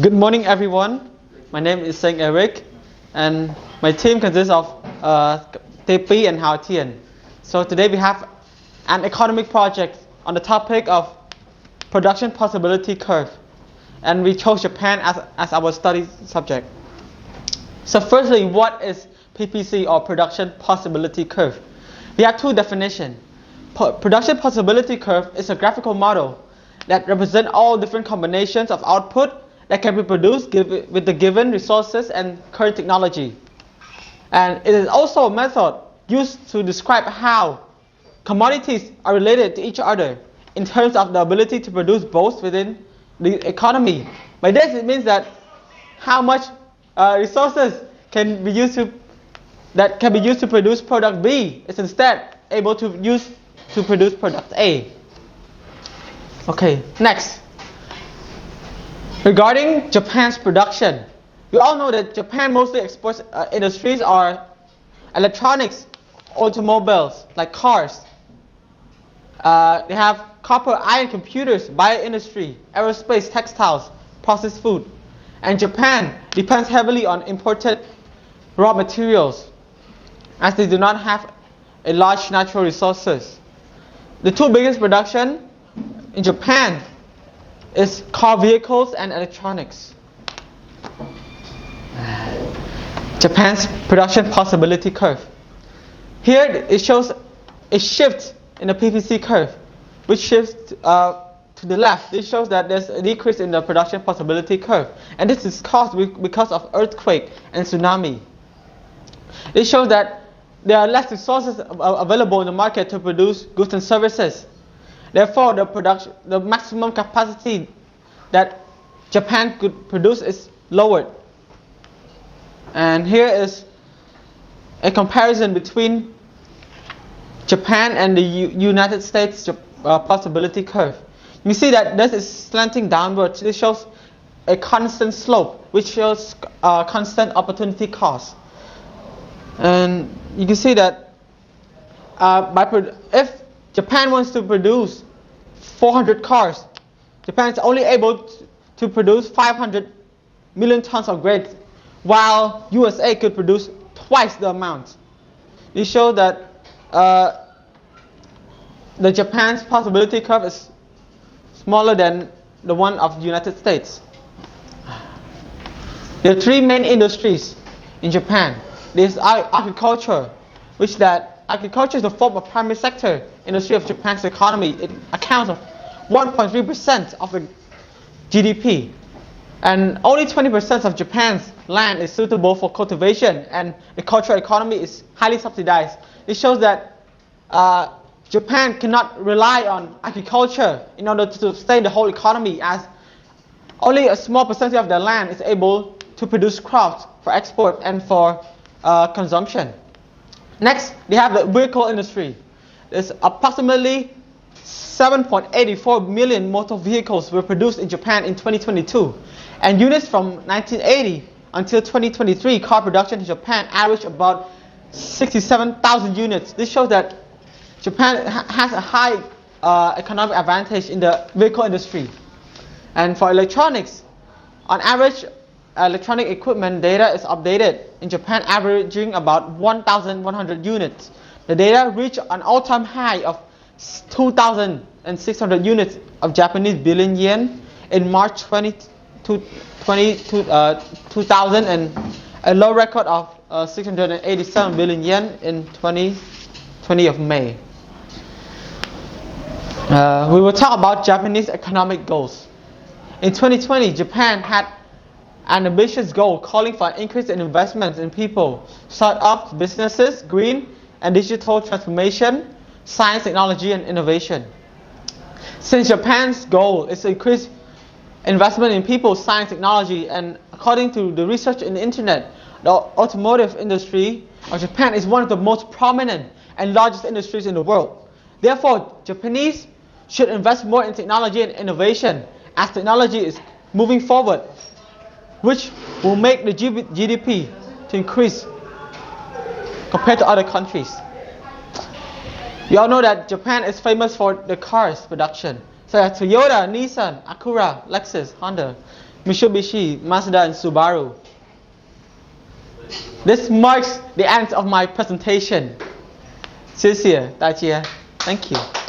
Good morning, everyone. My name is Seng and my team consists of Panhatepi and Tian. So today we have an economic project on the topic of production possibility curve, and we chose Japan as our study subject. So firstly, what is PPC or production possibility curve? We have two definitions. Production possibility curve is a graphical model that represents all different combinations of output that can be produced with the given resources and current technology. And it is also a method used to describe how commodities are related to each other in terms of the ability to produce both within the economy. By this, it means that how much resources can be used to produce product B is instead able to use to produce product A. Okay, next. Regarding Japan's production, you all know that Japan mostly exports industries are electronics, automobiles, like cars. They have copper iron computers, bioindustry, aerospace, textiles, processed food. And Japan depends heavily on imported raw materials, as they do not have a large natural resources. The two biggest production in Japan is car vehicles and electronics. Japan's production possibility curve. Here it shows a shift in the PPC curve, which shifts to the left. This shows that there's a decrease in the production possibility curve, and this is caused because of earthquake and tsunami. It shows that there are less resources available in the market to produce goods and services. Therefore, the maximum capacity that Japan could produce is lowered. And here is a comparison between Japan and the United States possibility curve. You see that this is slanting downwards. This shows a constant slope, which shows constant opportunity cost. And you can see that if Japan wants to produce 400 cars, Japan is only able to produce 500 million tons of grain, while USA could produce twice the amount. This shows that the Japan's possibility curve is smaller than the one of the United States. There are three main industries in Japan. There is agriculture, which agriculture is the form of primary sector industry of Japan's economy. It accounts for 1.3% of the GDP. And only 20% of Japan's land is suitable for cultivation, and the cultural economy is highly subsidized. It shows that Japan cannot rely on agriculture in order to sustain the whole economy, as only a small percentage of their land is able to produce crops for export and for consumption. Next, they have the vehicle industry. There's approximately 7.84 million motor vehicles were produced in Japan in 2022. And units from 1980 until 2023, car production in Japan averaged about 67,000 units. This shows that Japan has a high economic advantage in the vehicle industry. And for electronics, on average, electronic equipment data is updated in Japan, averaging about 1,100 units. The data reached an all-time high of 2,600 units of Japanese billion yen in March 2000, and a low record of 687 billion yen in 20 of May. We will talk about Japanese economic goals. In 2020, Japan had an ambitious goal calling for an increase in investments in people, start-ups, businesses, green and digital transformation, science, technology, and innovation. Since Japan's goal is to increase investment in people, science, technology, and according to the research in the internet, the automotive industry of Japan is one of the most prominent and largest industries in the world. Therefore, Japanese should invest more in technology and innovation, as technology is moving forward, which will make the GDP to increase compared to other countries. You all know that Japan is famous for the cars production. So Toyota, Nissan, Acura, Lexus, Honda. Mitsubishi, Mazda, and Subaru. This marks the end of my presentation. 谢谢大家. Thank you.